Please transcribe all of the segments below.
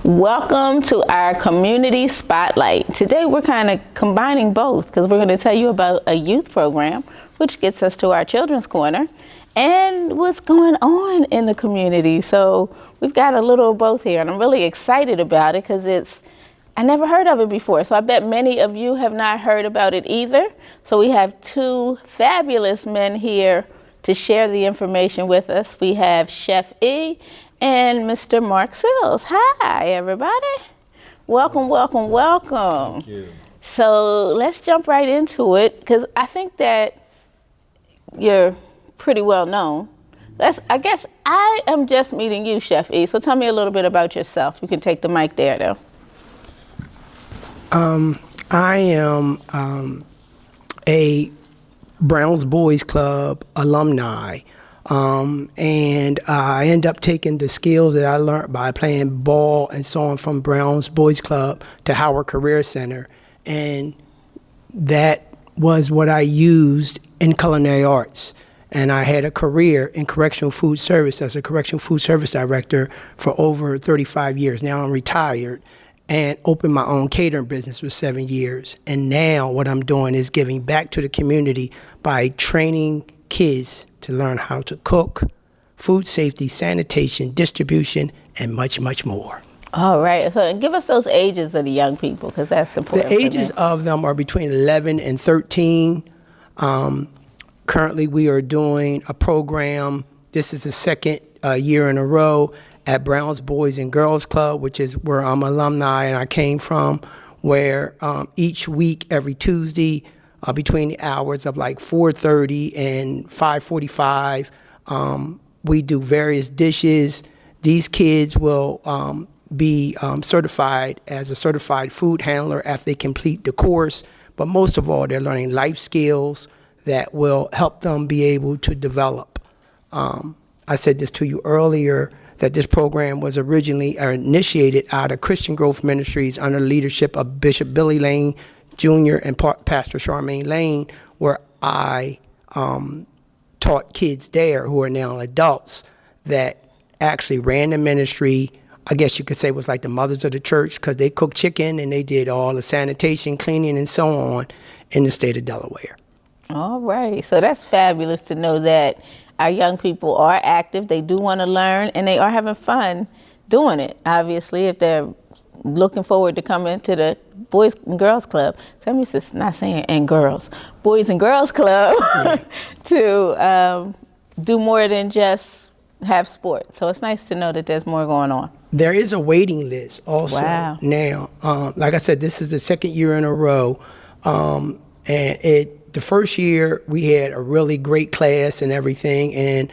Welcome to our community spotlight. Today we're kind of combining both because we're going to tell you about a youth program, which gets us to our children's corner, and what's going on in the community. So we've got a little of both here, and I'm really excited about it because I never heard of it before. So I bet many of you have not heard about it either. So we have two fabulous men here to share the information with us. We have Chef E and Mr. Mark Sills. Hi, everybody. Welcome, welcome, welcome. Thank you. So let's jump right into it because I think that you're pretty well known. I guess I am just meeting you, Chef E. So tell me a little bit about yourself. You can take the mic there, though. I am a Browns Boys Club alumni. And I end up taking the skills that I learned by playing ball and so on from Browns Boys Club to Howard Career Center. And that was what I used in culinary arts. And I had a career in correctional food service as a correctional food service director for over 35 years. Now I'm retired and opened my own catering business for 7 years. And now what I'm doing is giving back to the community by training kids to learn how to cook, food safety, sanitation, distribution, and much, much more. All right. So give us those ages of the young people because that's important. The ages of them are between 11 and 13. Currently, we are doing a program. This is the second year in a row at Browns Boys and Girls Club, which is where I'm alumni and I came from, where each week, every Tuesday, between the hours of like 4:30 and 5:45, we do various dishes. These kids will be certified as a certified food handler after they complete the course. But most of all, they're learning life skills that will help them be able to develop. I said this to you earlier, that this program was originally initiated out of Christian Growth Ministries under the leadership of Bishop Billy Lane Jr. and Pastor Charmaine Lane, where I taught kids there who are now adults that actually ran the ministry. I guess you could say it was like the mothers of the church because they cooked chicken and they did all the sanitation, cleaning, and so on in the state of Delaware. All right. So that's fabulous to know that our young people are active. They do want to learn and they are having fun doing it. Obviously, if they're looking forward to coming to the Boys and Girls Club. So I'm just not saying and girls. Boys and Girls Club to do more than just have sports. So it's nice to know that there's more going on. There is a waiting list also now. Like I said, this is the second year in a row. And the first year we had a really great class and everything, and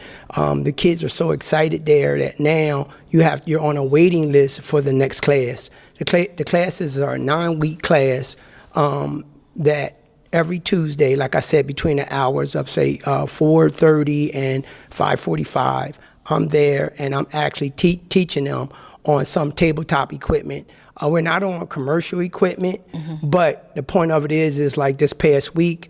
the kids are so excited there that now you're on a waiting list for the next class. The classes are a 9-week class that every Tuesday, like I said, between the hours of say 4:30 and 5:45, I'm there and I'm actually teaching them on some tabletop equipment. We're not on commercial equipment, but the point of it is like this past week,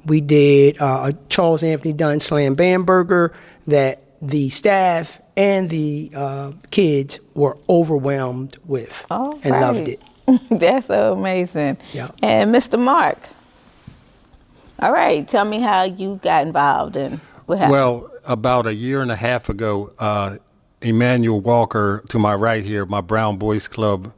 we did a Charles Anthony Dunn Slam Bam Burger that the staff and the kids were overwhelmed with and loved it. That's so amazing. Yeah. And Mr. Mark, all right, tell me how you got involved and what happened. Well, about a year and a half ago, Emmanuel Walker, to my right here, my Brown Boys Club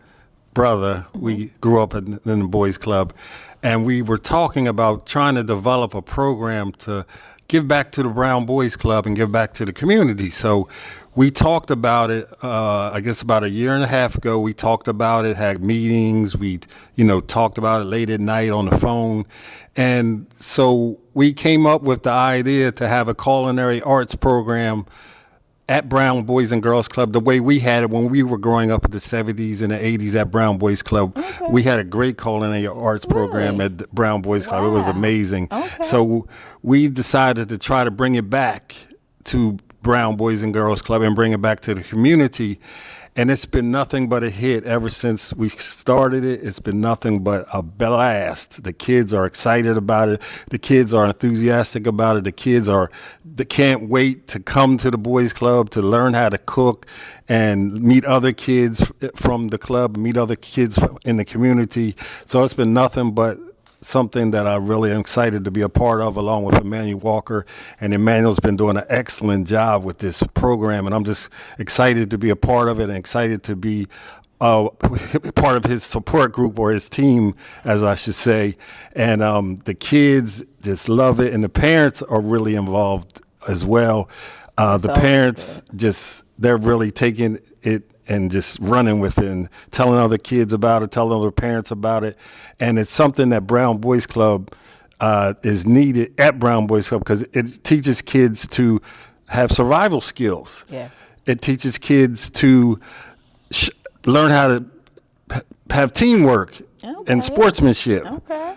brother, we grew up in the Boys Club, and we were talking about trying to develop a program to give back to the Brown Boys Club and give back to the community. So we talked about it, I guess about a year and a half ago. We talked about it, had meetings. We, talked about it late at night on the phone. And so we came up with the idea to have a culinary arts program at Brown Boys and Girls Club, the way we had it when we were growing up in the 70s and the 80s at Brown Boys Club. Okay. We had a great culinary arts program at the Brown Boys Club. It was amazing. Okay. So we decided to try to bring it back to Brown Boys and Girls Club and bring it back to the community. And it's been nothing but a hit ever since we started it. It's been nothing but a blast. The kids are excited about it. The kids are enthusiastic about it. They can't wait to come to the boys club to learn how to cook and meet other kids from the club, meet other kids in the community. So it's been nothing but something that I really am excited to be a part of, along with Emmanuel Walker. And Emmanuel's been doing an excellent job with this program, and I'm just excited to be a part of it and excited to be part of his support group, or his team, as I should say. And the kids just love it, and the parents are really involved as well. The parents they're really taking it and just running with it and telling other kids about it, telling other parents about it. And it's something that Brown Boys Club is needed at Brown Boys Club, because it teaches kids to have survival skills. Yeah. It teaches kids to learn how to have teamwork and sportsmanship. Okay.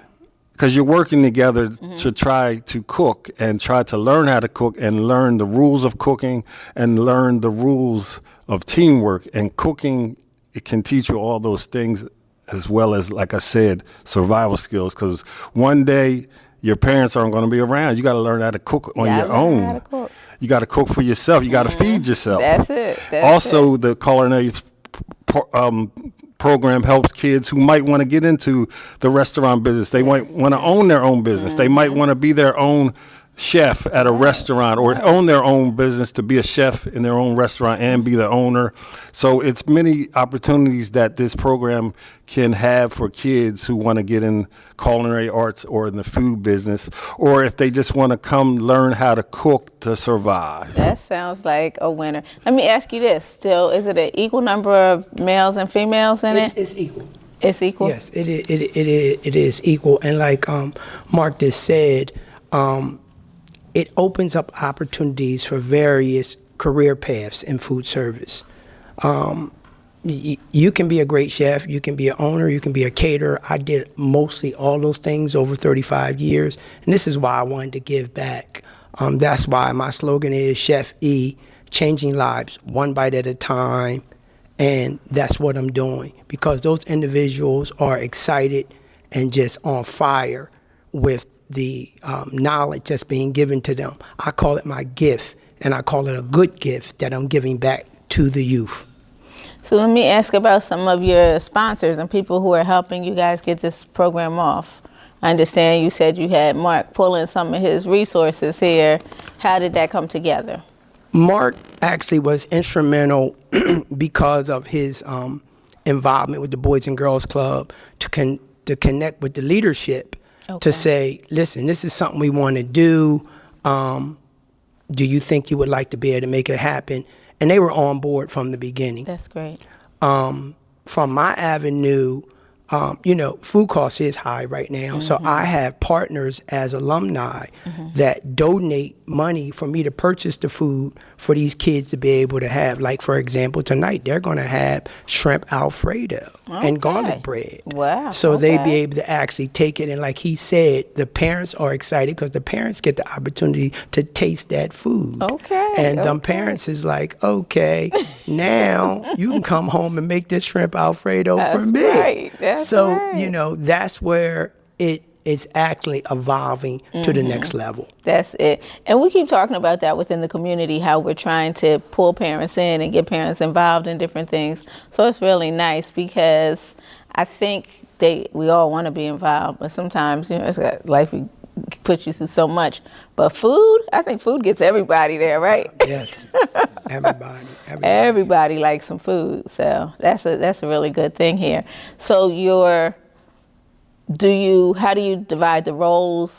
Because you're working together to try to cook and try to learn how to cook and learn the rules of cooking and learn the rules of teamwork. And cooking, it can teach you all those things, as well as, like I said, survival skills. Because one day your parents aren't going to be around. You got to learn how to cook on your own. How to cook. You got to cook for yourself. You got to feed yourself. That's it. Also, the Culinary program helps kids who might want to get into the restaurant business. They might want to own their own business. They might want to be their own chef at a restaurant, or own their own business to be a chef in their own restaurant and be the owner. So it's many opportunities that this program can have for kids who want to get in culinary arts or in the food business, or if they just want to come learn how to cook to survive. That sounds like a winner. Let me ask you this. Still, is it an equal number of males and females in it? It's equal. It's equal? Yes, it is equal. And like Mark just said, it opens up opportunities for various career paths in food service. You can be a great chef, you can be an owner, you can be a caterer. I did mostly all those things over 35 years, and this is why I wanted to give back. That's why my slogan is Chef E, changing lives one bite at a time, and that's what I'm doing, because those individuals are excited and just on fire with the knowledge that's being given to them. I call it my gift, and I call it a good gift that I'm giving back to the youth. So let me ask about some of your sponsors and people who are helping you guys get this program off. I understand you said you had Mark pulling some of his resources here. How did that come together? Mark actually was instrumental because of his involvement with the Boys and Girls Club to connect with the leadership. Okay. To say, listen, this is something we want to do. Do you think you would like to be able to make it happen? And they were on board from the beginning. That's great. From my avenue, food costs is high right now. So I have partners as alumni that donate money for me to purchase the food for these kids to be able to have. Like, for example, tonight they're going to have shrimp Alfredo and garlic bread. Wow. So they'd be able to actually take it. And like he said, the parents are excited because the parents get the opportunity to taste that food. Okay. And them parents is like, okay, now you can come home and make this shrimp Alfredo for me. Right. That's So, right. That's where it is actually evolving to the next level. That's it. And we keep talking about that within the community, how we're trying to pull parents in and get parents involved in different things. So it's really nice, because I think we all want to be involved, but sometimes, it's got, life puts you through so much. But food, I think food gets everybody there, right? Yes, everybody. Everybody likes some food, so that's a really good thing here. So how do you divide the roles?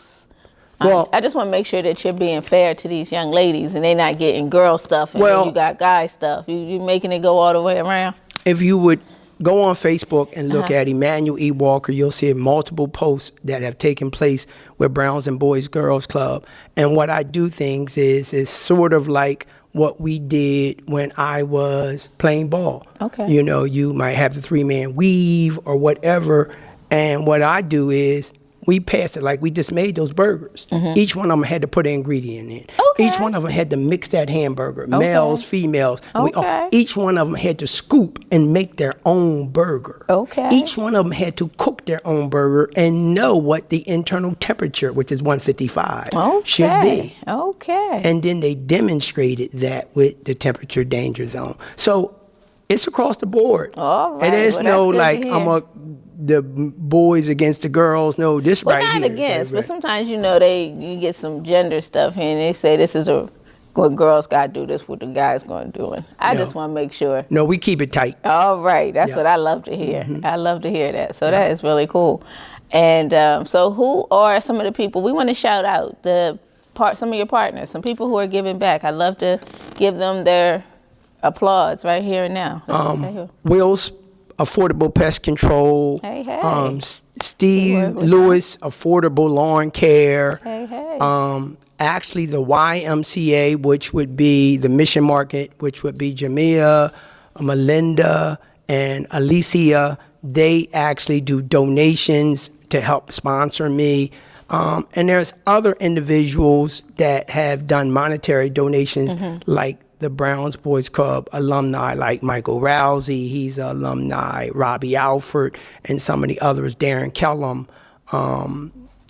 Well, I just want to make sure that you're being fair to these young ladies and they're not getting girl stuff and then you got guy stuff. You making it go all the way around? If you would go on Facebook and look at Emmanuel E. Walker, you'll see multiple posts that have taken place with Browns and Boys Girls Club. And what I do things is sort of like what we did when I was playing ball. Okay. You might have the 3-man weave or whatever. And what I do is we passed it like we just made those burgers. Each one of them had to put an ingredient in. Okay. Each one of them had to mix that hamburger, males, females. Okay. Each one of them had to scoop and make their own burger. Okay. Each one of them had to cook their own burger and know what the internal temperature, which is 155, should be. Okay. And then they demonstrated that with the temperature danger zone. So it's across the board. All right. And there's Well, no that's good to hear. the boys against the girls. No, this Well, right not here. against, Right. but sometimes you get some gender stuff here, and they say this is what girls got to do, this what the guys going to do. And I just want to make sure. No, we keep it tight. All right, that's what I love to hear. I love to hear that. So that is really cool. And so, who are some of the people we want to shout out? Some of your partners, some people who are giving back. I'd love to give them their applause right here and now. Will's Affordable Pest Control. Hey, hey. Steve Lewis, Affordable Lawn Care. Hey, hey. Actually, the YMCA, which would be the Mission Market, which would be Jamia, Melinda, and Alicia. They actually do donations to help sponsor me. And there's other individuals that have done monetary donations, like the Browns Boys Club alumni, like Michael Rousey, he's an alumni, Robbie Alford, and some of the others, Darren Kellum,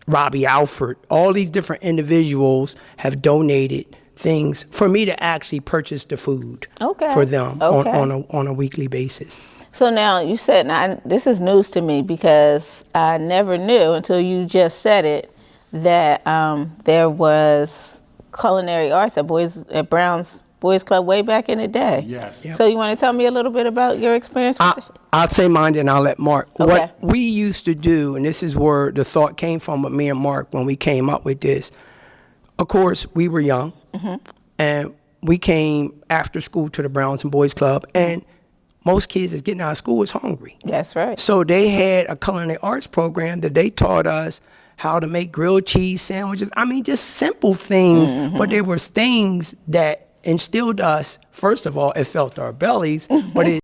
Robbie Alford. All these different individuals have donated things for me to actually purchase the food for them on a weekly basis. So now you said, this is news to me because I never knew until you just said it, that there was culinary arts at Brown's Boys Club way back in the day. Yes. So you want to tell me a little bit about your experience with it? I'll say mine and I'll let Mark. Okay. What we used to do, and this is where the thought came from with me and Mark when we came up with this. Of course, we were young, and we came after school to the Browns and Boys Club, and most kids that's getting out of school was hungry. That's right. So they had a culinary arts program that they taught us how to make grilled cheese sandwiches. I mean, just simple things, but they were things that instilled us, first of all, it felt our bellies, but it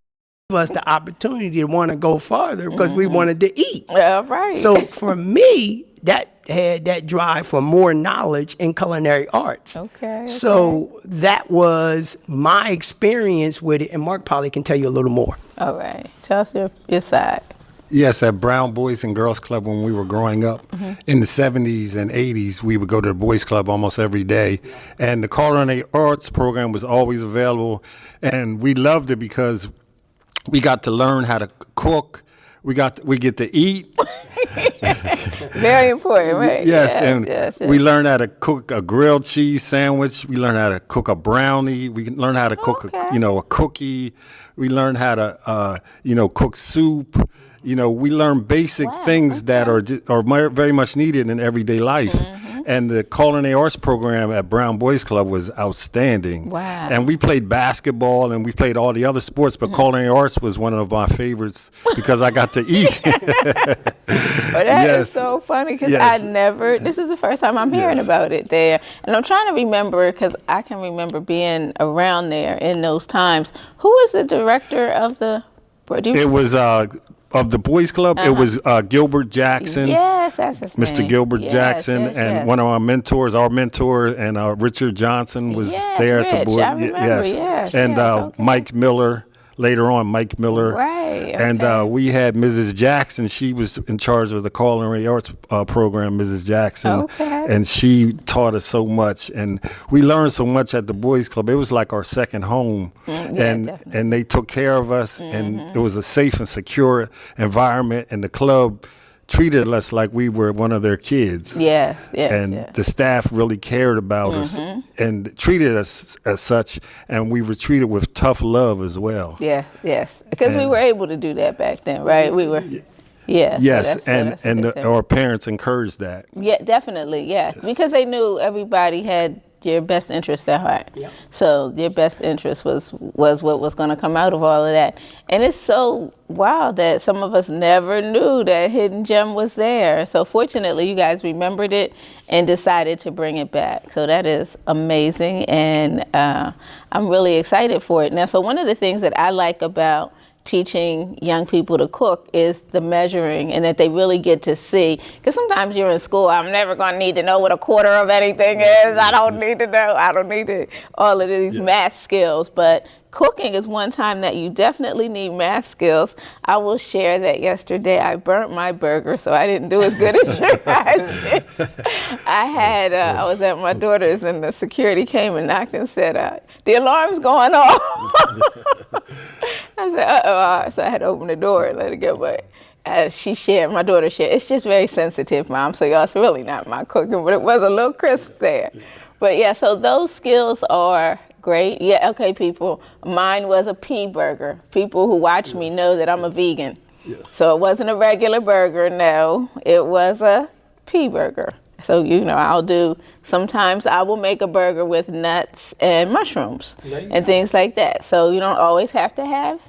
gave us the opportunity to want to go farther because we wanted to eat. All right. So for me, that had that drive for more knowledge in culinary arts. Okay. So that was my experience with it, and Mark probably can tell you a little more. All right. Tell us your side. Yes, at Brown Boys and Girls Club when we were growing up in the 70s and 80s, we would go to the Boys Club almost every day. And the culinary arts program was always available. And we loved it because we got to learn how to cook. We get to eat. Very important, right? Yes, we learned how to cook a grilled cheese sandwich. We learned how to cook a brownie. We learned how to cook a cookie. We learned how to cook soup. We learn basic things that are very much needed in everyday life. And the culinary arts program at Brown Boys Club was outstanding. Wow. And we played basketball and we played all the other sports, but culinary arts was one of my favorites because I got to eat. Well, that is so funny because this is the first time I'm hearing about it there. And I'm trying to remember because I can remember being around there in those times. Who was the director of the... It was... of the Boys Club, it was Gilbert Jackson. Yes, that's his name. Mr. Gilbert Jackson, and one of our mentors, and Richard Johnson was there at the board. I remember, and Mike Miller. Later on, Mike Miller. Right. Okay. And we had Mrs. Jackson. She was in charge of the culinary arts program, Mrs. Jackson. Okay. And she taught us so much. And we learned so much at the Boys Club. It was like our second home. And they took care of us. And it was a safe and secure environment. And the club treated us like we were one of their kids. Yes. And the staff really cared about us and treated us as such, and we were treated with tough love as well. Yes. Because we were able to do that back then, right? We were. Yeah. Yes, our parents encouraged that. Yeah, definitely. Yeah, because they knew everybody had your best interest at heart. Yeah. So your best interest was what was going to come out of all of that. And it's so wild that some of us never knew that hidden gem was there. So fortunately, you guys remembered it and decided to bring it back. So that is amazing, and I'm really excited for it. Now, so one of the things that I like about teaching young people to cook is the measuring, and that they really get to see. Because sometimes you're in school, I'm never going to need to know what a quarter of anything is. I don't need to know. I don't need all of these math skills. But cooking is one time that you definitely need math skills. I will share that yesterday I burnt my burger, so I didn't do as good as you guys did. I was at my daughter's, and the security came and knocked and said, the alarm's going off. I said, uh-oh. So I had to open the door and let it go. But my daughter shared, it's just very sensitive, Mom. So y'all, it's really not my cooking, but it was a little crisp there. But yeah, so those skills are great. Yeah, okay, people. Mine was a pea burger. People who watch me know that I'm a vegan. Yes. So it wasn't a regular burger, no. It was a pea burger. So, sometimes I will make a burger with nuts and mushrooms and things like that. So you don't always have to have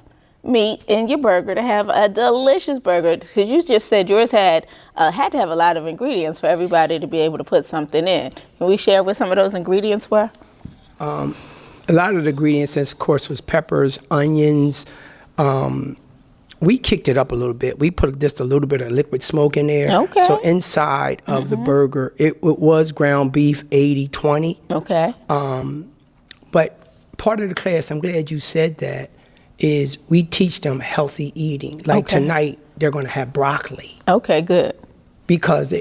meat in your burger to have a delicious burger. Because you just said yours had to have a lot of ingredients for everybody to be able to put something in. Can we share what some of those ingredients were? A lot of the ingredients, of course, was peppers, onions. We kicked it up a little bit. We put just a little bit of liquid smoke in there. Okay. So inside of the burger, it was ground beef 80-20. Okay. But part of the class, I'm glad you said that, is we teach them healthy eating. Like tonight, they're going to have broccoli. Okay, good. Because,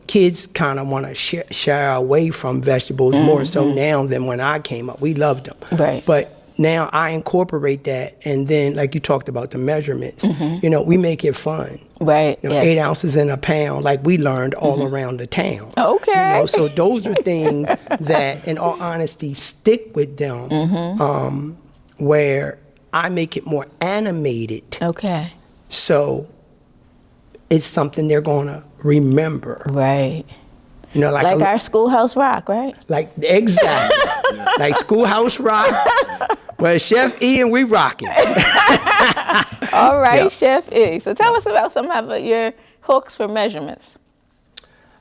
kids kind of want to shy away from vegetables more so now than when I came up. We loved them. Right. But now I incorporate that, and then, like you talked about the measurements, we make it fun. Right. 8 ounces in a pound, like we learned all around the town. Okay. So those are things that, in all honesty, stick with them, where I make it more animated. Okay. So it's something they're going to remember. Right. Like our Schoolhouse Rock, right? Like, exactly. Like Schoolhouse Rock. Well, Chef E and we rocking. All right, Chef E. So tell us about some of your hooks for measurements.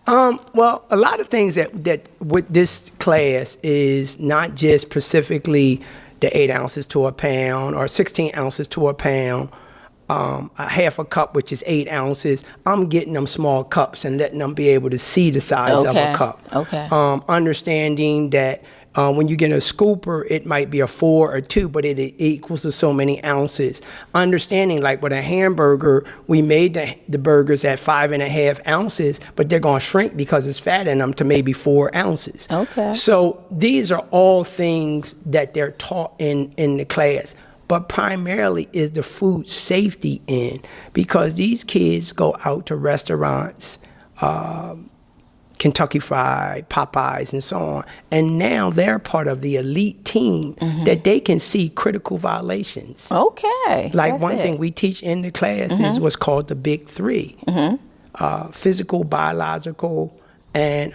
Well, a lot of things that with this class is not just specifically the 8 ounces to a pound or 16 ounces to a pound, a half a cup, which is 8 ounces. I'm getting them small cups and letting them be able to see the size of a cup. Okay. Understanding that when you get a scooper, it might be a 4 or 2, but it equals to so many ounces. Understanding, like with a hamburger, we made the burgers at 5.5 ounces, but they're going to shrink because it's fat in them to maybe 4 ounces. Okay. So these are all things that they're taught in the class. But primarily is the food safety in, because these kids go out to restaurants, Kentucky Fried, Popeyes, and so on, and now they're part of the elite team that they can see critical violations. Okay. Like one thing we teach in the class is what's called the Big Three: physical, biological, and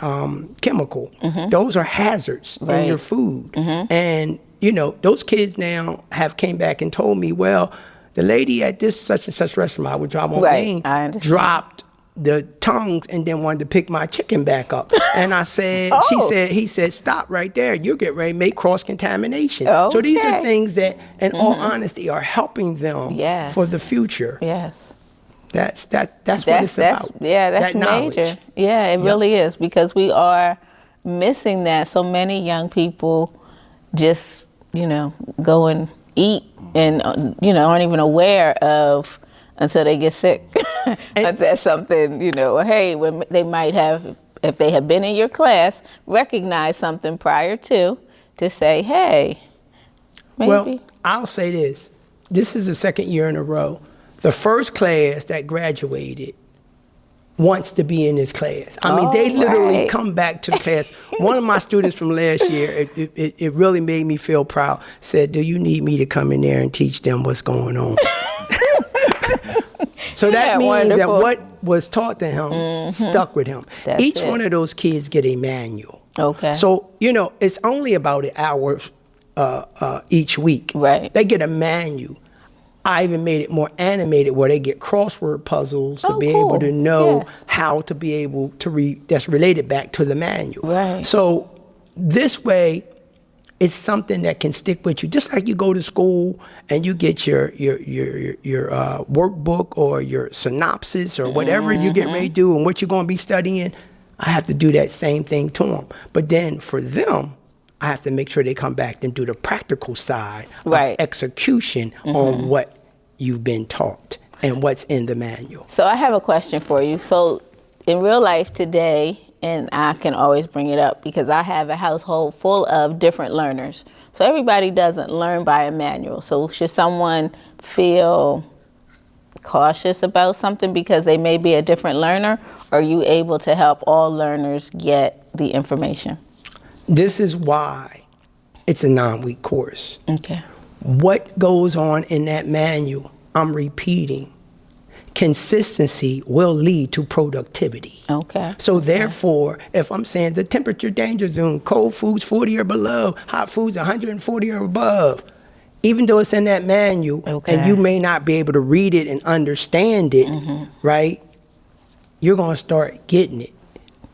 chemical. Those are hazards in your food, and those kids now have came back and told me, well, the lady at this such and such restaurant, which I won't name, dropped the tongues and then wanted to pick my chicken back up. And I said, he said, stop right there. You'll get ready to make cross-contamination. Okay. So these are things that, in all honesty, are helping them for the future. Yes. That's what it's about. That's major. Yeah, it really is, because we are missing that. So many young people just go and eat and, aren't even aware of until they get sick. But that's something, hey, when they might have, if they have been in your class, recognize something prior to say, hey, maybe. Well, I'll say this. This is the second year in a row. The first class that graduated wants to be in this class. I mean, they literally come back to the class. One of my students from last year, it really made me feel proud, said, do you need me to come in there and teach them what's going on? So that means that what was taught to him stuck with him. Each one of those kids get a manual. Okay. So, it's only about an hour each week. Right. They get a manual. I even made it more animated where they get crossword puzzles to be able to know how to be able to that's related back to the manual. Right. So this way, it's something that can stick with you. Just like you go to school and you get your workbook or your synopsis or whatever you get ready to do and what you're going to be studying. I have to do that same thing to them. But then for them, I have to make sure they come back and do the practical side of execution on what you've been taught and what's in the manual. So I have a question for you. So in real life today, and I can always bring it up because I have a household full of different learners. So everybody doesn't learn by a manual. So should someone feel cautious about something because they may be a different learner? Or are you able to help all learners get the information? This is why it's a 9-week course. Okay. What goes on in that manual, I'm repeating. Consistency will lead to productivity. Okay. So therefore, if I'm saying the temperature danger zone, cold foods 40 or below, hot foods 140 or above, even though it's in that manual and you may not be able to read it and understand it, right? You're going to start getting it.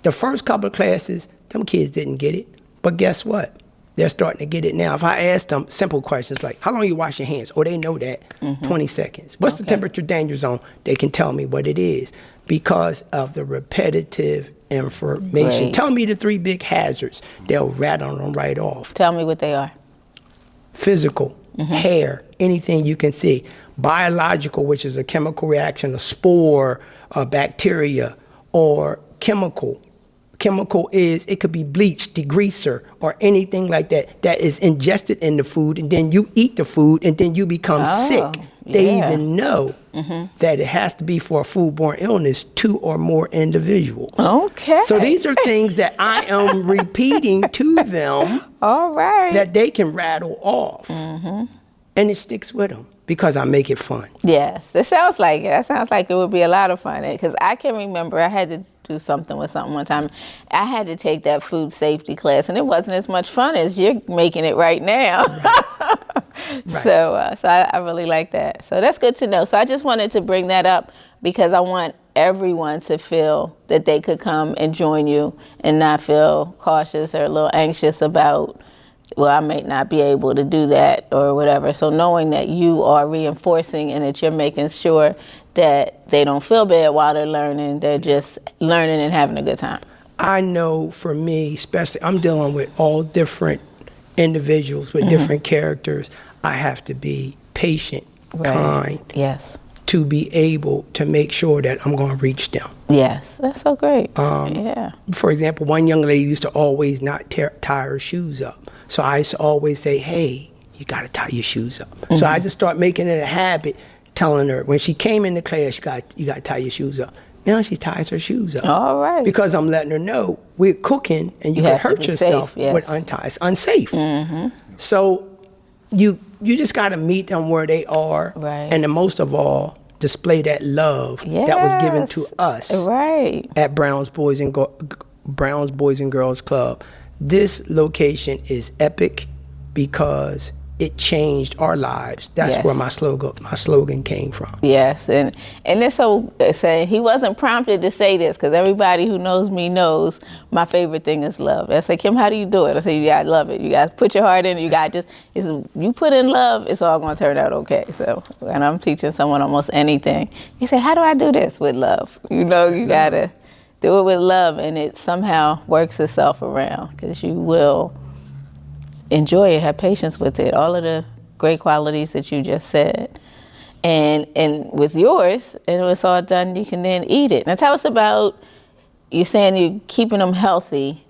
The first couple of classes, them kids didn't get it. But guess what? They're starting to get it now. If I ask them simple questions like, how long you wash your hands? Oh, they know that. 20 seconds. What's the temperature danger zone? They can tell me what it is because of the repetitive information. Great. Tell me the 3 big hazards. They'll rattle them right off. Tell me what they are. Physical, hair, anything you can see. Biological, which is a chemical reaction, a spore, a bacteria, or chemical. Chemical is, it could be bleach, degreaser, or anything like that that is ingested in the food, and then you eat the food, and then you become sick. They even know that it has to be for a foodborne illness, 2 or more individuals. Okay. So these are things that I am repeating to them. All right. That they can rattle off. And it sticks with them because I make it fun. Yes, that sounds like it. That sounds like it would be a lot of fun. Because I can remember I had to do something with something one time. I had to take that food safety class, and it wasn't as much fun as you're making it right now. Right. So I really like that. So that's good to know. So I just wanted to bring that up because I want everyone to feel that they could come and join you and not feel cautious or a little anxious about, well, I may not be able to do that or whatever. So knowing that you are reinforcing and that you're making sure that they don't feel bad while they're learning, they're just learning and having a good time. I know for me, especially, I'm dealing with all different individuals with different characters. I have to be patient, kind, to be able to make sure that I'm going to reach them. Yes, that's so great. Yeah. For example, one young lady used to always not tie her shoes up. So I used to always say, hey, you got to tie your shoes up. So I just start making it a habit, telling her, when she came into class, you got to tie your shoes up. Now she ties her shoes up. All right. Because I'm letting her know we're cooking and you can hurt yourself with untie. It's unsafe. So you just got to meet them where they are. Right. And then most of all, display that love that was given to us at Brown's Boys and Girls Club. This location is epic because it changed our lives. That's where my slogan came from. Yes, and it's so saying he wasn't prompted to say this because everybody who knows me knows my favorite thing is love. I say, Kim, how do you do it? I say, you gotta love it. You gotta put your heart in it. You gotta you put in love, it's all gonna turn out okay. So, and I'm teaching someone almost anything. He say, how do I do this with love? You know, you gotta do it with love, and it somehow works itself around because you will enjoy it, have patience with it, all of the great qualities that you just said. And with yours, and when it's all done, you can then eat it. Now tell us about, you're saying you're keeping them healthy.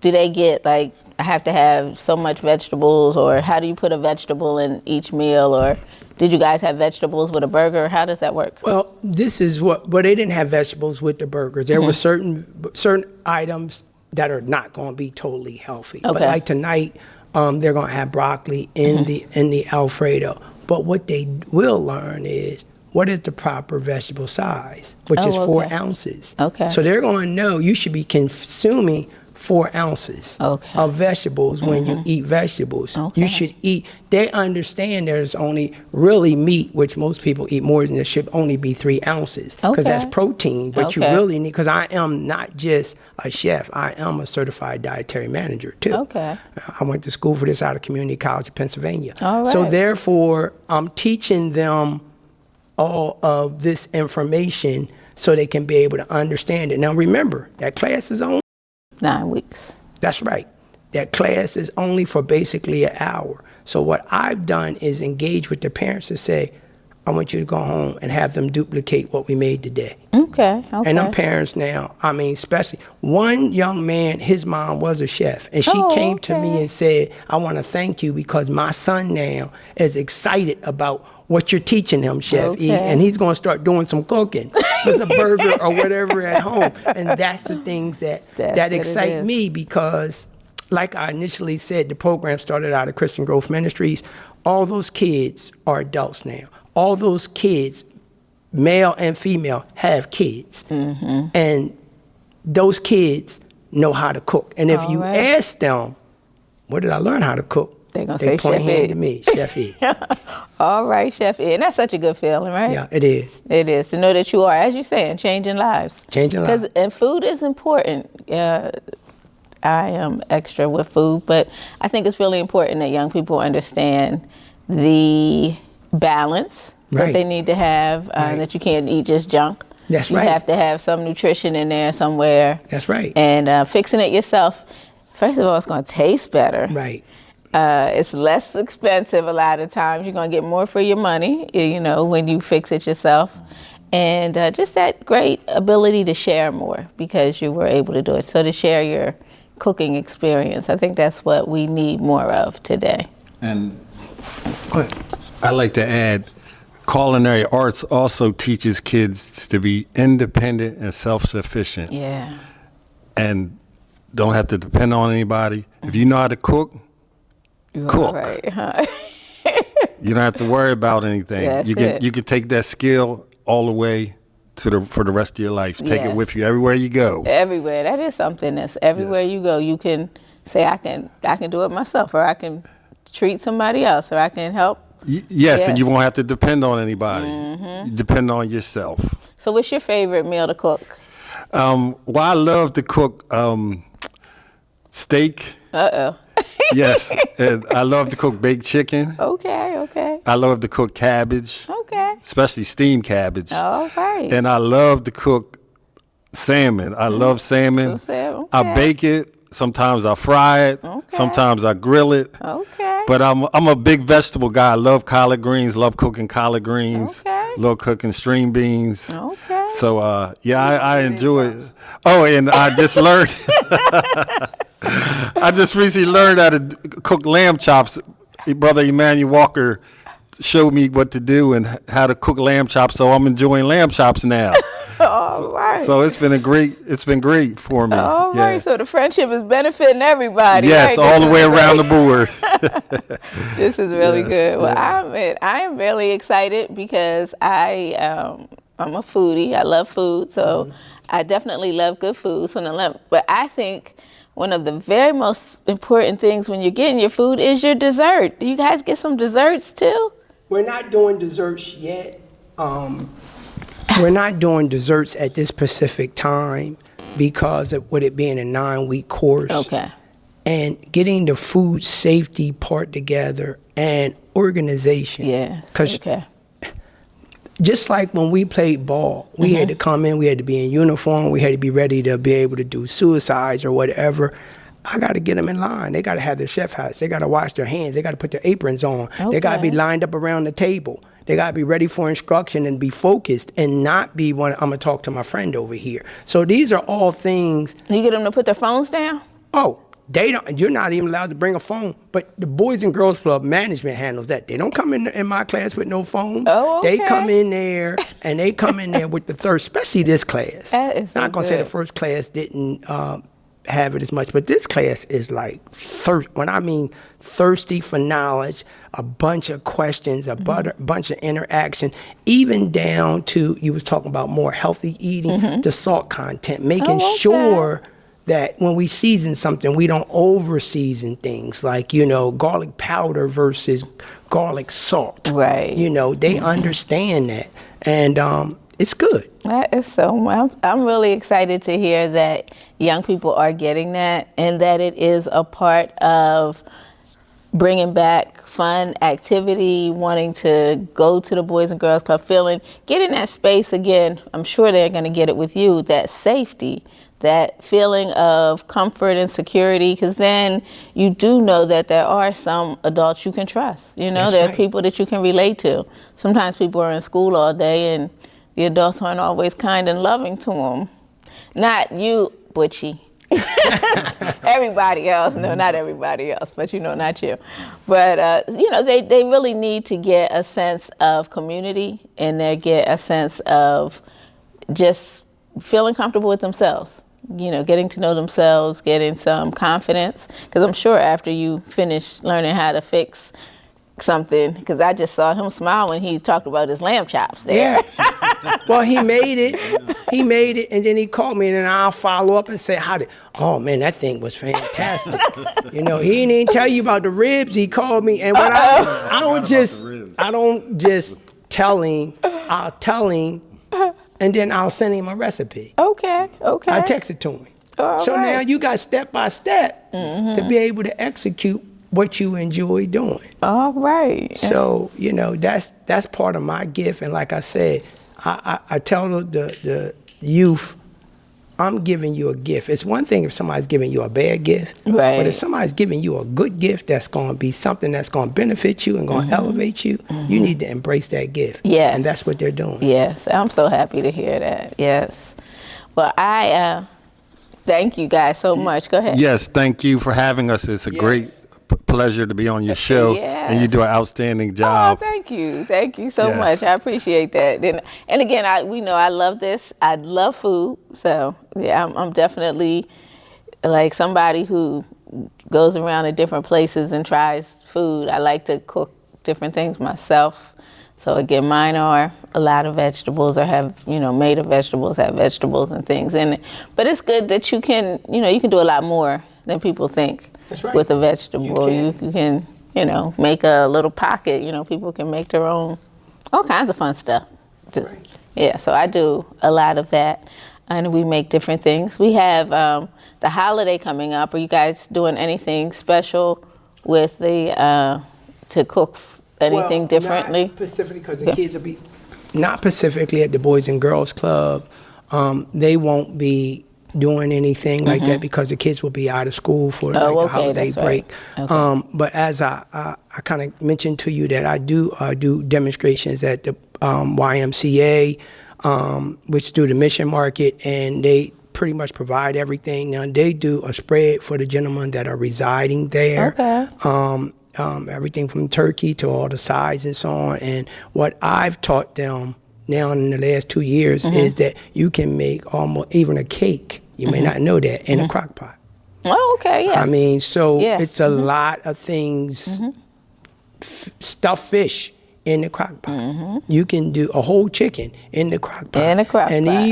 Do they get like, I have to have so much vegetables, or how do you put a vegetable in each meal, or did you guys have vegetables with a burger? How does that work? Well, this is they didn't have vegetables with the burgers. There were certain items that are not going to be totally healthy. But like tonight, they're going to have broccoli in the Alfredo. But what they will learn is what is the proper vegetable size, which is 4 ounces. Okay. So they're going to know you should be consuming 4 ounces Okay. of vegetables when you eat vegetables. Okay. You should eat. They understand there's only really meat, which most people eat more than it should only be 3 ounces because that's Okay. protein. But you Okay. really need, because I am not just a chef, I am a certified dietary manager too. Okay. I went to school for this out of Community College of Pennsylvania. All So right. therefore, I'm teaching them all of this information so they can be able to understand it. Now remember, that class is on. 9 weeks. That's right. That class is only for basically an hour. So what I've done is engage with the parents to say, I want you to go home and have them duplicate what we made today. Okay. Okay. And them parents now, I mean, especially one young man, his mom was a chef. And she Oh, came to okay. me and said, I want to thank you because my son now is excited about what you're teaching him, Chef E. Okay. And he's going to start doing some cooking. There's a burger or whatever at home. And that's the things That's that what it excite is. me because, like I initially said, the program started out of Christian Growth Ministries. All those kids are adults now. All those kids, male and female, have kids. Mm-hmm. And those kids know how to cook. And if All you right. ask them, where did I learn how to cook? They're gonna They say point Chef hand E. to me, Chef E. All right, Chef E. And that's such a good feeling, right? Yeah, it is. It is to know that you are, as you're saying, changing lives. Changing lives. And food is important. I am extra with food, but I think it's really important that young people understand the balance that Right. they need to have, Right. that you can't eat just junk. That's you right. have to have some nutrition in there somewhere. That's right. And fixing it yourself, first of all, it's going to taste better. Right. It's less expensive a lot of times. You're going to get more for your money, you know, when you fix it yourself. And just that great ability to share more because you were able to do it. So to share your cooking experience, I think that's what we need more of today. And I like to add, culinary arts also teaches kids to be independent and self-sufficient Yeah. and don't have to depend on anybody. If you know how to cook, You're Cook. Right, huh? you don't have to worry about anything. That's You can it. you can take that skill all the way to for the rest of your life. Take Yes. it with you everywhere you go. Everywhere. That is something that's everywhere Yes. you go. You can say, I can do it myself, or I can treat somebody else, or I can help. Yes, and Yeah. you won't have to depend on anybody. Mm-hmm. You depend on yourself. So what's your favorite meal to cook? Well, I love to cook steak. Uh-oh. Yes, and I love to cook baked chicken. Okay, okay. I love to cook cabbage, Okay. especially steamed cabbage. All right. And I love to cook salmon. I love salmon. So salmon, I okay. bake it. Sometimes I fry it. Okay. Sometimes I grill it. Okay. But I'm a big vegetable guy. I love collard greens. Love cooking collard greens. Okay. Love cooking string beans. Okay. So I enjoy it. Oh, and I just learned. I just recently learned how to cook lamb chops. Brother Emmanuel Walker showed me what to do and how to cook lamb chops. So I'm enjoying lamb chops now. All right. So it's been great for me. All Yeah. right. So the friendship is benefiting everybody. Yes, right? all the This way is around the great. board. This is really Yes, good. Well, yes. I am really excited because I'm a foodie. I love food, so I definitely love good food. But I think one of the very most important things when you're getting your food is your dessert. Do you guys get some desserts too? We're not doing desserts yet. We're not doing desserts at this specific time because of with it being a 9-week course. Okay. And getting the food safety part together and organization. Yeah. 'Cause Okay. just like when we played ball, we had to come in, we had to be in uniform, we had to be ready to be able to do suicides or whatever. I got to get them in line. They got to have their chef hats. They got to wash their hands. They got to put their aprons on. They got to be Okay. lined up around the table. They got to be ready for instruction and be focused and not be one, I'm going to talk to my friend over here. So these are all things. You get them to put their phones down? Oh, they don't. You're not even allowed to bring a phone. But the Boys and Girls Club management handles that. They don't come in my class with no phones. Oh, okay. They come in there and they come in there with the thirst, especially this class. That is so Not gonna say the good. first class didn't have it as much, but this class is like when I mean thirsty for knowledge, a bunch of questions, a bunch of interaction, even down to you was talking about more healthy eating, the salt content, making Oh, okay. sure that when we season something, we don't over season things like, garlic powder versus garlic salt. Right. They understand that. And it's good. That is I'm really excited to hear that young people are getting that, and that it is a part of bringing back fun activity, wanting to go to the Boys and Girls Club, getting that space again. I'm sure they're going to get it with you, that safety, that feeling of comfort and security, because then you do know that there are some adults you can trust. There are people that you can relate to. Sometimes people are in school all day and the adults aren't always kind and loving to them. Not you, Butchie. Everybody else. No, not everybody else, but not you. But, they really need to get a sense of community, and they get a sense of just feeling comfortable with themselves. Getting to know themselves, getting some confidence. Because I'm sure after you finish learning how to fix something, because I just saw him smile when he talked about his lamb chops there. Yeah. Well, he made it, and then he called me, and then I'll follow up and say, oh man, that thing was fantastic. He didn't even tell you about the ribs. He called me, and I don't just tell him, I'll tell him, and then I'll send him a recipe. Okay. I text it to him. So now you got step by step to be able to execute what you enjoy doing. All right. So, that's part of my gift. And like I said, I tell the youth, I'm giving you a gift. It's one thing if somebody's giving you a bad gift, right. But if somebody's giving you a good gift that's going to be something that's going to benefit you and going to elevate you, you need to embrace that gift. Yes. And that's what they're doing. Yes, I'm so happy to hear that. Yes. Well, I thank you guys so much. Go ahead. Yes, thank you for having us. It's a great pleasure to be on your show, and you do an outstanding job. Oh, thank you so much. I appreciate that. And again, I love this. I love food, so yeah, I'm definitely like somebody who goes around to different places and tries food. I like to cook different things myself. So again, mine are a lot of vegetables, or have made of vegetables, have vegetables and things in it. But it's good that you can do a lot more than people think. That's right. With a vegetable. You can, make a little pocket. People can make their own, all kinds of fun stuff. Right. Yeah, so I do a lot of that. And we make different things. We have the holiday coming up. Are you guys doing anything special with to cook anything differently? Not specifically, because the kids will be, not specifically at the Boys and Girls Club. They won't be doing anything like that because the kids will be out of school for the holiday break. Right. Okay. But as I kind of mentioned to you that I do demonstrations at the YMCA, which do the Mission Market, and they pretty much provide everything. Now they do a spread for the gentlemen that are residing there. Okay. Everything from turkey to all the sides and so on. And what I've taught them now in the last 2 years is that you can make almost even a cake. You may not know that, in a crock pot. Oh, okay, yes. I mean, so Yes. it's a lot of things, stuffed fish in the crock pot. You can do a whole chicken in the crock pot. In a crock and pot.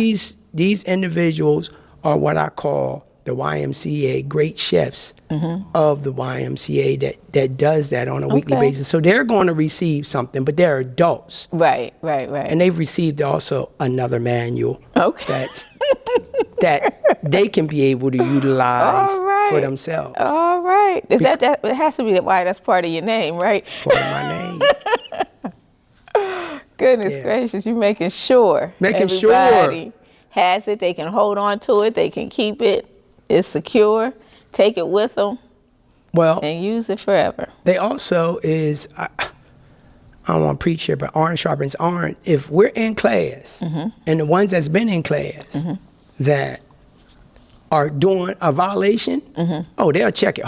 these individuals are what I call the YMCA great chefs of the YMCA that does that on a weekly basis. So they're going to receive something, but they're adults. Right. And they've received also another manual that they can be able to utilize for themselves. All right. That it has to be why that's part of your name, right? It's part of my name. Goodness gracious, you making sure everybody has it. They can hold on to it. They can keep it. It's secure. Take it with them. Well, and use it forever. They also is, I don't want to preach here, but iron sharpens iron. If we're in class, and the ones that's been in class that are doing a violation, they'll check it.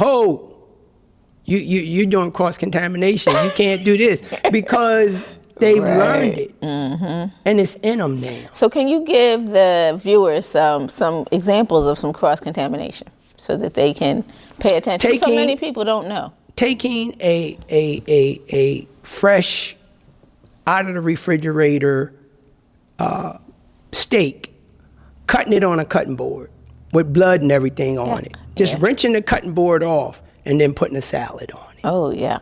You're doing cross-contamination. You can't do this, because they've learned it, and it's in them now. So can you give the viewers some examples of some cross-contamination so that they can pay attention? So many people don't know. Taking a fresh, out of the refrigerator steak, cutting it on a cutting board. with blood and everything on it. Just wrenching the cutting board off and then putting a salad on it. Oh, yeah.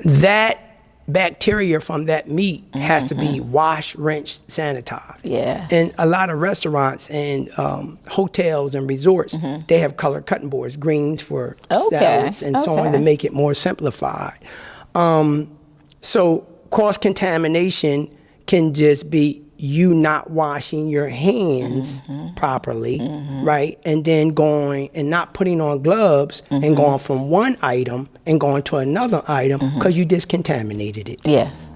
That bacteria from that meat has to be washed, rinsed, sanitized. Yeah. And a lot of restaurants and hotels and resorts, they have colored cutting boards, greens for salads and so on, to make it more simplified. So cross-contamination can just be you not washing your hands properly, right? And then going and not putting on gloves and going from one item and going to another item because you just contaminated it. Yes.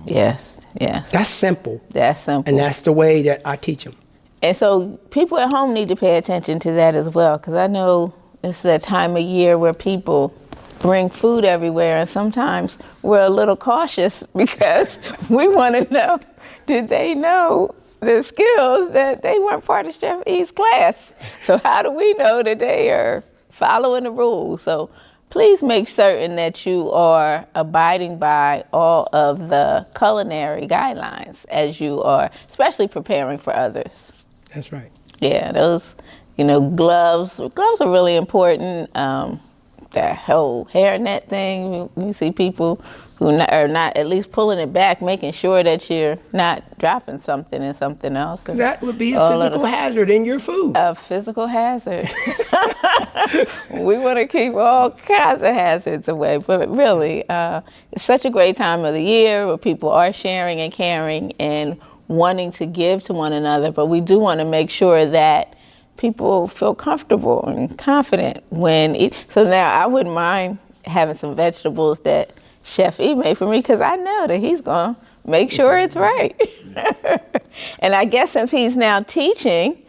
That's simple. And that's the way that I teach them. And so people at home need to pay attention to that as well, because I know it's that time of year where people bring food everywhere, and sometimes we're a little cautious because we want to know, did they know the skills that they weren't part of Chef E's class? So how do we know that they are following the rules? So please make certain that you are abiding by all of the culinary guidelines as you are, especially preparing for others. That's right. Yeah, those, gloves are really important. That whole hairnet thing, you see people who are not at least pulling it back, making sure that you're not dropping something in something else. That would be a physical hazard in your food. A physical hazard. We want to keep all kinds of hazards away, but really, it's such a great time of the year where people are sharing and caring and wanting to give to one another, but we do want to make sure that people feel comfortable and confident when eat. So now I wouldn't mind having some vegetables that Chef E made for me, because I know that he's going to make sure it's right. And I guess since he's now teaching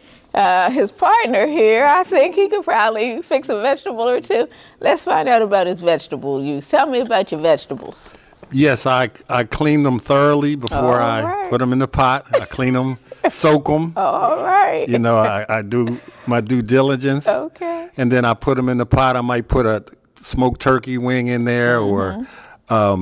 his partner here, I think he could probably fix a vegetable or two. Let's find out about his vegetable use. Tell me about your vegetables. Yes, I clean them thoroughly before I put them in the pot. I clean them, soak them. All right. I do my due diligence. Okay. And then I put them in the pot. I might put a smoked turkey wing in there, or, a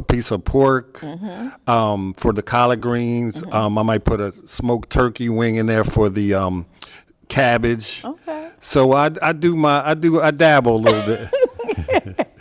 piece of pork. For the collard greens, I might put a smoked turkey wing in there for the cabbage. Okay. So I dabble a little bit.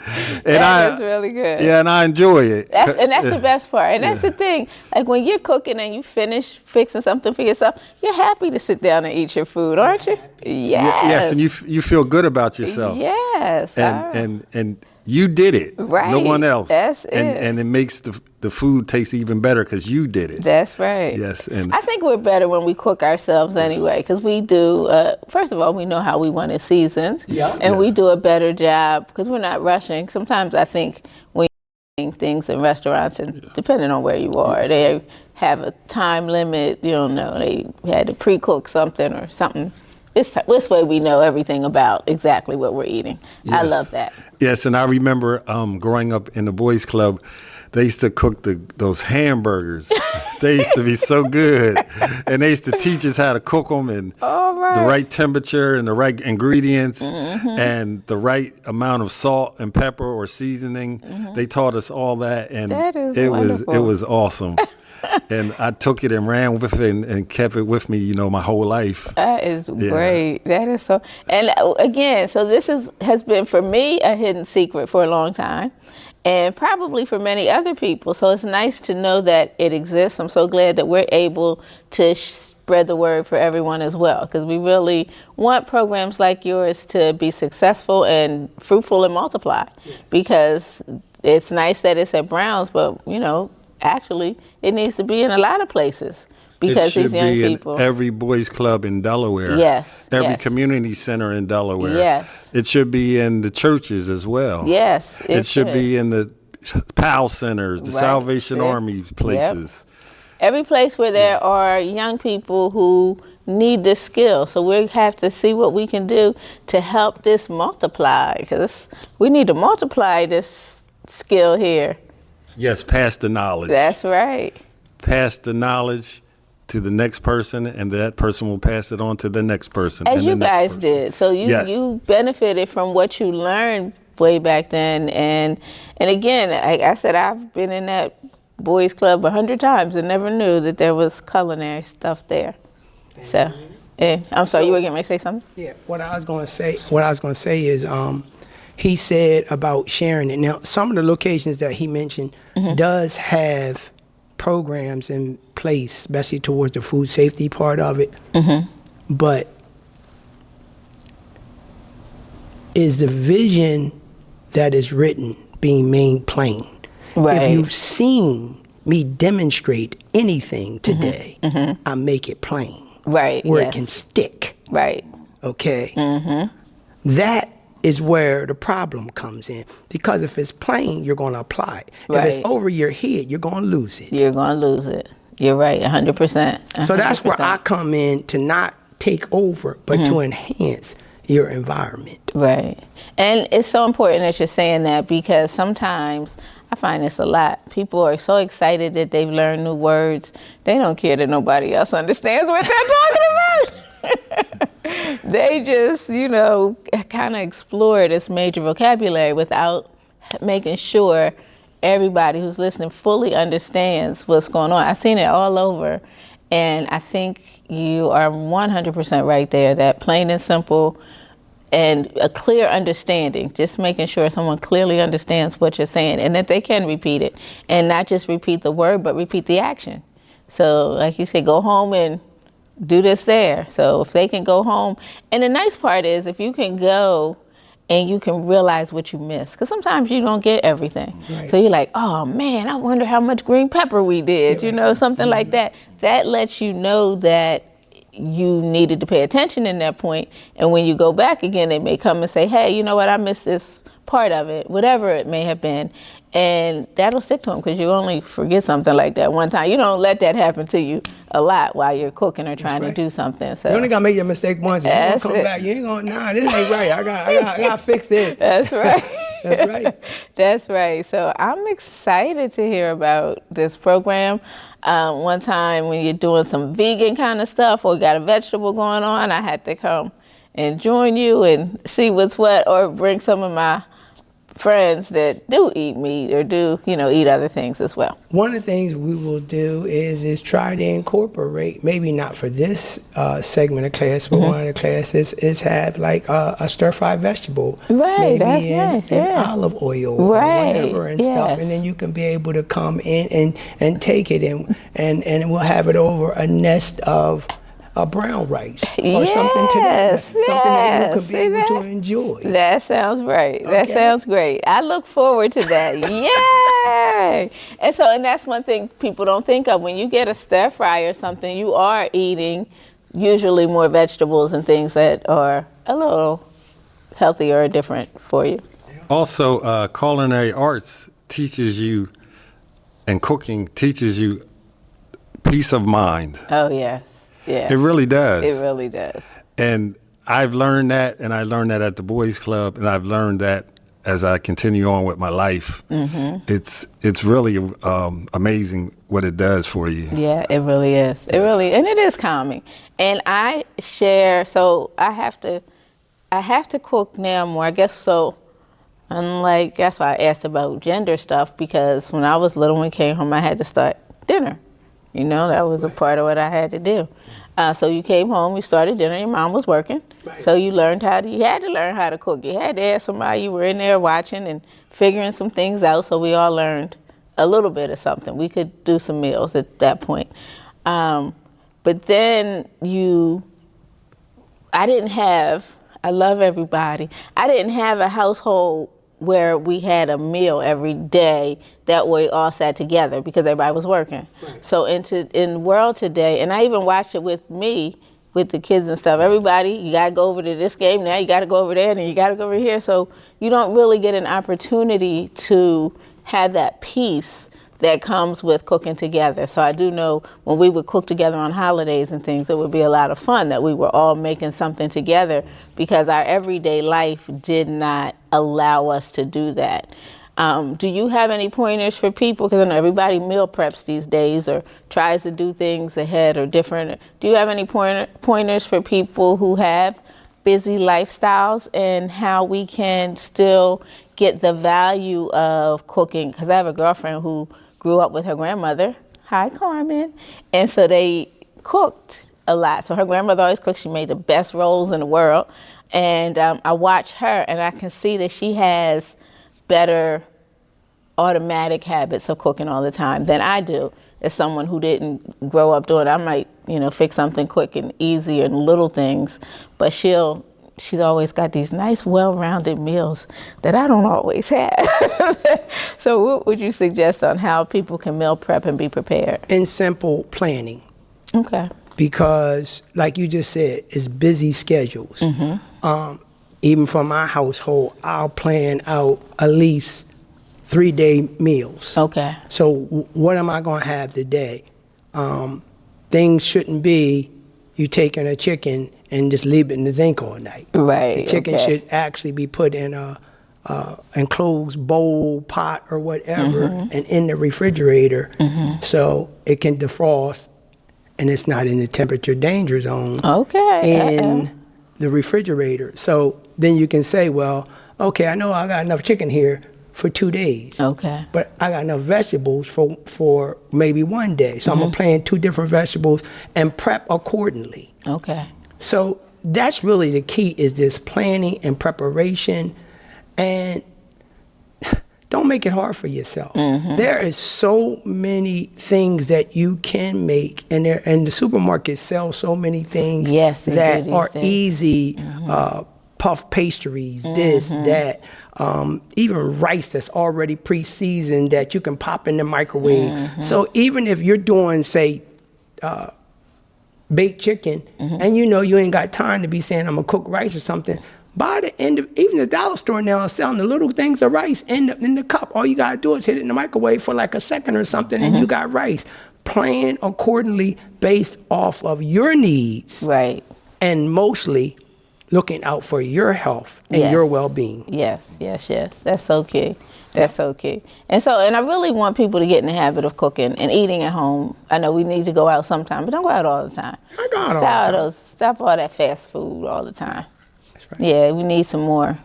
And that is really good. Yeah, and I enjoy it. That's the best part. And that's the thing. Like when you're cooking and you finish fixing something for yourself, you're happy to sit down and eat your food, aren't you? Yes. Yes, and you feel good about yourself. Yes. And you did it. Right. No one else. That's it. And it makes the food taste even better because you did it. That's right. Yes. And I think we're better when we cook ourselves anyway, because we do, first of all, we know how we want it seasoned. Yeah. And we do a better job because we're not rushing. Sometimes I think when you're eating things in restaurants, and depending on where you are, they have a time limit. You don't know, they had to pre-cook something or something. This way we know everything about exactly what we're eating. Yes. I love that. Yes, and I remember growing up in the boys' club, they used to cook those hamburgers. They used to be so good. And they used to teach us how to cook them and the right temperature and the right ingredients and the right amount of salt and pepper or seasoning. They taught us all that, and that is it wonderful. was awesome. And I took it and ran with it and kept it with me, my whole life. That is great. That is so. And again, so this has been for me a hidden secret for a long time, and probably for many other people. So it's nice to know that it exists. I'm so glad that we're able to spread the word for everyone as well, because we really want programs like yours to be successful and fruitful and multiply. Because it's nice that it's at Brown's, but actually, it needs to be in a lot of places because these young people. It should be in every boys' club in Delaware. Yes. Every community center in Delaware. Yes. It should be in the churches as well. Yes. It should be in the PAL centers, the Salvation Army places. Every place where there are young people who need this skill. So we have to see what we can do to help this multiply, because we need to multiply this skill here. Yes, pass the knowledge. That's right. Pass the knowledge to the next person, and that person will pass it on to the next person. As and you the next guys person. did. So you benefited from what you learned way back then. And again, like I said, I've been in that boys club 100 times and never knew that there was culinary stuff there. So I'm sorry, you were getting ready to say something? Yeah, what I was going to say is, he said about sharing it. Now, some of the locations that he mentioned does have programs in place, especially towards the food safety part of it. But is the vision that is written being made plain? Right. If you've seen me demonstrate anything today, I make it plain. Right. Where yes. it can stick. Right. Okay? That is where the problem comes in. Because if it's plain, you're going to apply it. Right. If it's over your head, you're going to lose it. You're going to lose it. You're right, 100%. So that's where I come in, to not take over, but to enhance your environment. Right. And it's so important that you're saying that, because sometimes I find this a lot. People are so excited that they've learned new words. They don't care that nobody else understands what they're talking about. They just, kind of explore this major vocabulary without making sure everybody who's listening fully understands what's going on. I've seen it all over, and I think you are 100% right there, that plain and simple and a clear understanding, just making sure someone clearly understands what you're saying and that they can repeat it, and not just repeat the word, but repeat the action. So like you said, go home and do this there. So if they can go home, and the nice part is if you can go and you can realize what you missed, because sometimes you don't get everything. Right. So you're like, oh man, I wonder how much green pepper we did, something like that. That lets you know that you needed to pay attention in that point. And when you go back again, they may come and say, hey, you know what, I missed this part of it, whatever it may have been. And that'll stick to them, because you only forget something like that one time. You don't let that happen to you a lot while you're cooking or trying to do something. So you only got to make your mistake once. You ain't going to come back. You ain't going, nah, this ain't right. I got to fix this. That's right. That's right. That's right. So I'm excited to hear about this program. One time when you're doing some vegan kind of stuff or got a vegetable going on, I had to come and join you and see what's what, or bring some of my friends that do eat meat or do, eat other things as well. One of the things we will do is try to incorporate, maybe not for this segment of class, but one of the classes is have like a stir-fried vegetable, right, maybe that's in nice, olive oil or whatever and stuff, and then you can be able to come in and take it and we'll have it over a nest of brown rice or something to that, something that you could be able to enjoy. That sounds right. Okay. That sounds great. I look forward to that. Yay! And that's one thing people don't think of. When you get a stir fry or something, you are eating usually more vegetables and things that are a little healthier or different for you. Also, culinary arts teaches you, and cooking teaches you peace of mind. Oh, yes. Yeah. It really does. It really does. And I've learned that, and I learned that at the Boys Club, and I've learned that as I continue on with my life. It's really amazing what it does for you. Yeah, it really is. It really, and it is calming. And I share, so I have to cook now more, I guess. So unlike, that's why I asked about gender stuff, because when I was little and came home, I had to start dinner. That was a part of what I had to do. So you came home, you started dinner, your mom was working. Right. So you had to learn how to cook. You had to have somebody, you were in there watching and figuring some things out. So we all learned a little bit of something. We could do some meals at that point. But then I love everybody. I didn't have a household where we had a meal every day that we all sat together because everybody was working. Right. So in the world today, and I even watched it with me, with the kids and stuff, everybody, you gotta go over to this game now, you gotta go over there, and you gotta go over here. So you don't really get an opportunity to have that peace that comes with cooking together. So I do know when we would cook together on holidays and things, it would be a lot of fun that we were all making something together, because our everyday life did not allow us to do that. Do you have any pointers for people? Because I know everybody meal preps these days or tries to do things ahead or different. Do you have any pointers for people who have busy lifestyles and how we can still get the value of cooking? Because I have a girlfriend who grew up with her grandmother. Hi, Carmen. And so they cooked a lot. So her grandmother always cooked. She made the best rolls in the world. And I watch her, and I can see that she has better automatic habits of cooking all the time than I do. As someone who didn't grow up doing it, I might, fix something quick and easy and little things, but she's always got these nice, well-rounded meals that I don't always have. So what would you suggest on how people can meal prep and be prepared? In simple planning. Okay. Because, like you just said, it's busy schedules. Even for my household, I'll plan out at least 3-day meals. Okay. So what am I going to have today? Things shouldn't be you taking a chicken and just leave it in the zinc all night. Right. The chicken okay. should actually be put in a enclosed bowl, pot, or whatever, and in the refrigerator so it can defrost and it's not in the temperature danger zone. Okay. In the refrigerator. So then you can say, well, okay, I know I got enough chicken here for 2 days. Okay. But I got enough vegetables for maybe 1 day. So I'm gonna plan 2 different vegetables and prep accordingly. Okay. So that's really the key, is this planning and preparation, and don't make it hard for yourself. There is so many things that you can make, and the supermarkets sell so many things that are easy, puff pastries, this, that, even rice that's already pre-seasoned that you can pop in the microwave. So even if you're doing, say, baked chicken, and you ain't got time to be saying I'm gonna cook rice or something, by the end of, even the dollar store now is selling the little things of rice in the cup. All you gotta do is hit it in the microwave for like a second or something, and you got rice. Plan accordingly based off of your needs. Right. And mostly looking out for your health and your well-being. Yes. That's so key. That's so key. And I really want people to get in the habit of cooking and eating at home. I know we need to go out sometime, but don't go out all the time. I go out all the time. Stop all that fast food all the time. That's right. Yeah, we need some more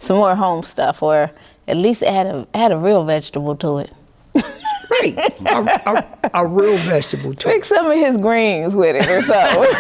home stuff, or at least add a real vegetable to it. Right. A real vegetable to Mix some of his greens with it or something.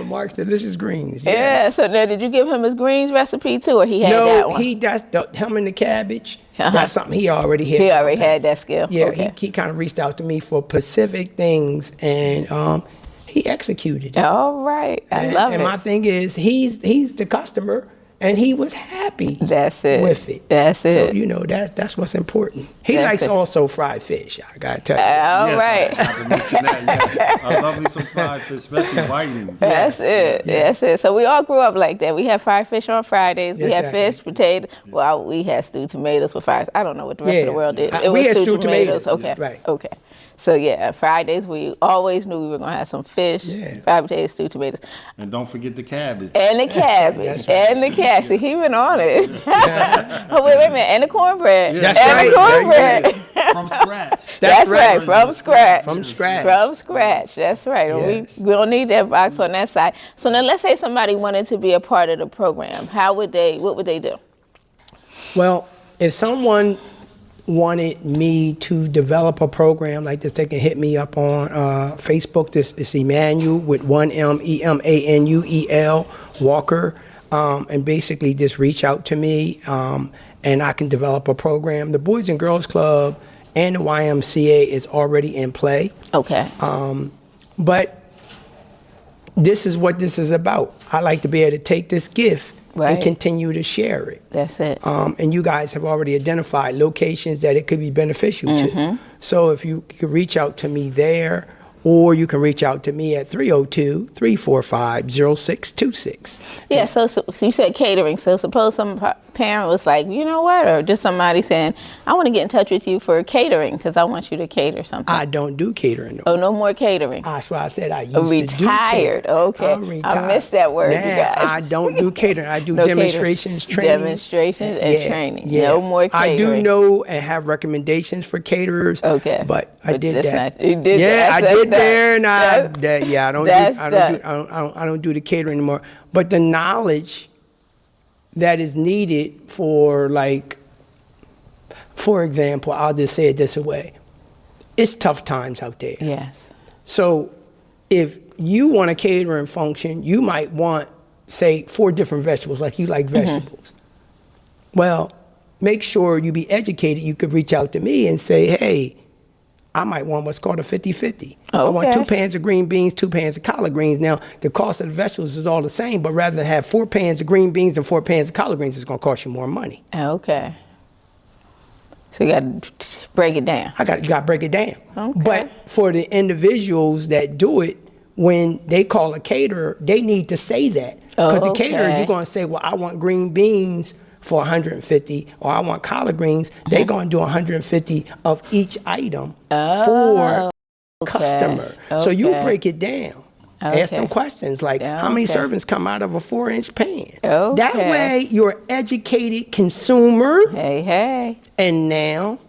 Mark's delicious greens. Yeah. Yes. So now, did you give him his greens recipe too, or he had that one? No, that's him and the cabbage. That's something he already had. He already had that skill. Yeah, okay. he kind of reached out to me for specific things, and he executed it. All right, I love it. And my thing is, he's the customer, and he was happy. That's it. With it. That's it. So that's what's important. He likes also fried fish. I gotta tell you. All right. I have to mention that, yes. I love me some fried fish, especially whiting. That's it. Yeah. That's it. So we all grew up like that. We had fried fish on Fridays. We had Exactly. fish, potato. Well, we had stewed tomatoes with fries. I don't know what the rest of the world did. We had stewed tomatoes. Okay. Right. Okay. So yeah, Fridays we always knew we were gonna have some fish, fried potatoes, stewed tomatoes, And don't forget the cabbage. and the cabbage, and the cabbage. See, he went on it. Oh wait a minute, and the cornbread, That's and right. the cornbread. From scratch. That's right, from scratch. From scratch. From scratch. That's right. And Yes. we don't need that box on that side. So now let's say somebody wanted to be a part of the program. What would they do? Well, if someone wanted me to develop a program like this, they can hit me up on Facebook. This is Emmanuel with 1 M, Emanuel Walker, and basically just reach out to me, and I can develop a program. The Boys and Girls Club and the YMCA is already in play. Okay. But this is what this is about. I like to be able to take this gift and continue to share it. That's it. And you guys have already identified locations that it could be beneficial to. So if you could reach out to me there, or you can reach out to me at 302-345-0626. Yeah, so you said catering. So suppose some parent was like, you know what, or just somebody saying, I want to get in touch with you for catering because I want you to cater something. I don't do catering. Oh, no more catering. That's why I said I used to do Retired. Okay. I'm retired. I missed that word, you guys. I don't do catering. I do No demonstrations, catering. training. Demonstrations and training. No more catering. I do know and have recommendations for caterers. Okay. But I did that's that. You did yeah, that. I That's did that. there, and I That's don't do the catering anymore. But the knowledge that is needed for, like, for example, I'll just say it this way. it's tough times out there. Yes. So if you want a catering function, you might want, say, 4 different vegetables, like you like vegetables. Well, make sure you be educated. You could reach out to me and say, hey, I might want what's called a 50-50. I want 2 pans of green beans, 2 pans of collard greens. Now, the cost of the vegetables is all the same, but rather than have 4 pans of green beans and 4 pans of collard greens, it's going to cost you more money. Okay. So you got to break it down. You got to break it down. Okay. But for the individuals that do it, when they call a caterer, they need to say that. Because the caterer, you're going to say, well, I want green beans for 150, or I want collard greens. They're going to do 150 of each item for customer. So you break it down. Ask them questions like, how many servings come out of a 4-inch pan? That way, you're an educated consumer. And now,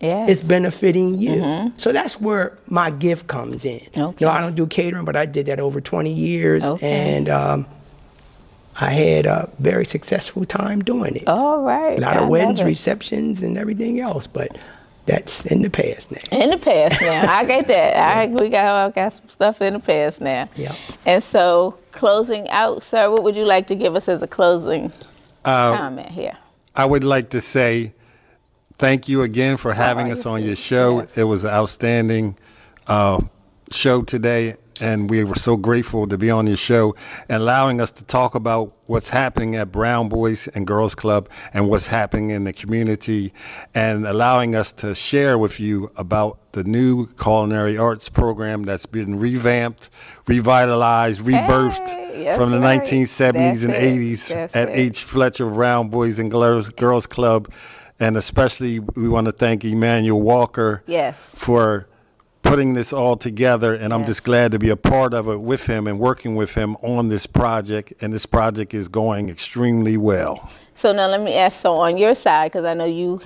it's benefiting you. So that's where my gift comes in. You know, I don't do catering, but I did that over 20 years. And I had a very successful time doing it. All right. A lot of weddings, receptions, and everything else, but that's in the past now. In the past now. I get that. We got some stuff in the past now. Yeah. And so, closing out, sir, what would you like to give us as a closing comment here? I would like to say thank you again for having us on your show. It was an outstanding show today. And we were so grateful to be on your show and allowing us to talk about what's happening at Brown Boys and Girls Club and what's happening in the community, and allowing us to share with you about the new culinary arts program that's been revamped, revitalized, rebirthed from the 1970s and 80s at H. Fletcher Brown Boys and Girls Club. And especially we want to thank Emmanuel Walker for putting this all together, and I'm just glad to be a part of it with him and working with him on this project, and this project is going extremely well. So now let me ask, so on your side, because I know you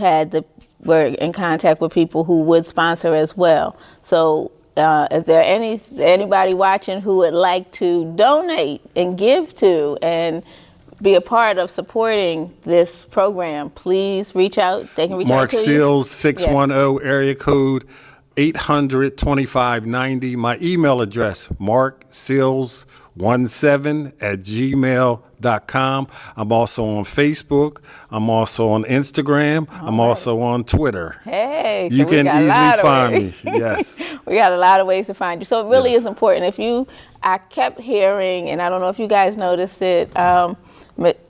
were in contact with people who would sponsor as well. So is there anybody watching who would like to donate and give to and be a part of supporting this program? Please reach out. They can reach Mark out to Seals, 610 area code 800-2590. My email address, markseals17@gmail.com. I'm also on Facebook. I'm also on Instagram. I'm also on Twitter. You can easily find me. Yes. We got a lot of ways to find you. So it really is important. I kept hearing, and I don't know if you guys noticed it,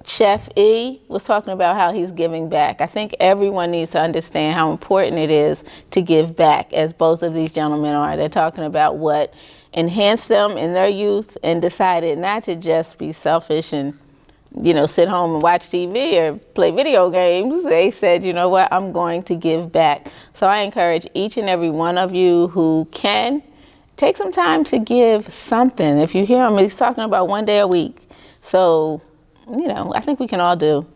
Chef E was talking about how he's giving back. I think everyone needs to understand how important it is to give back, as both of these gentlemen are. They're talking about what enhanced them in their youth and decided not to just be selfish and, sit home and watch TV or play video games. They said, you know what, I'm going to give back. So I encourage each and every one of you who can, take some time to give something. If you hear him, he's talking about 1 day a week. So, I think we can all do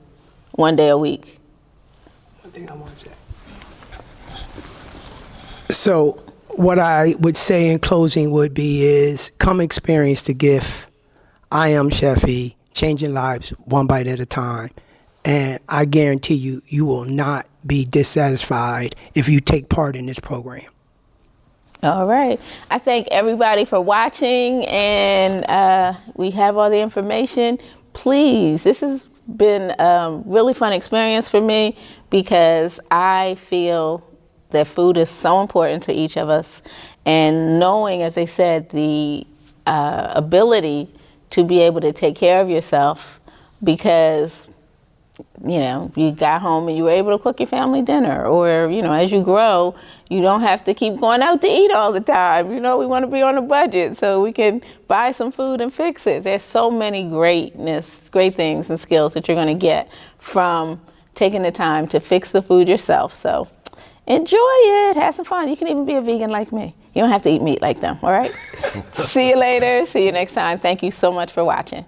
1 day a week. One thing I want to say. So what I would say in closing would be is come experience the gift. I am Chef E, changing lives one bite at a time. And I guarantee you, you will not be dissatisfied if you take part in this program. All right. I thank everybody for watching, and we have all the information. Please, this has been a really fun experience for me because I feel that food is so important to each of us. And knowing, as they said, the ability to be able to take care of yourself because, you got home and you were able to cook your family dinner, or, as you grow, you don't have to keep going out to eat all the time. We want to be on a budget so we can buy some food and fix it. There's so many great things and skills that you're going to get from taking the time to fix the food yourself. So enjoy it. Have some fun. You can even be a vegan like me. You don't have to eat meat like them, all right? See you later. See you next time. Thank you so much for watching.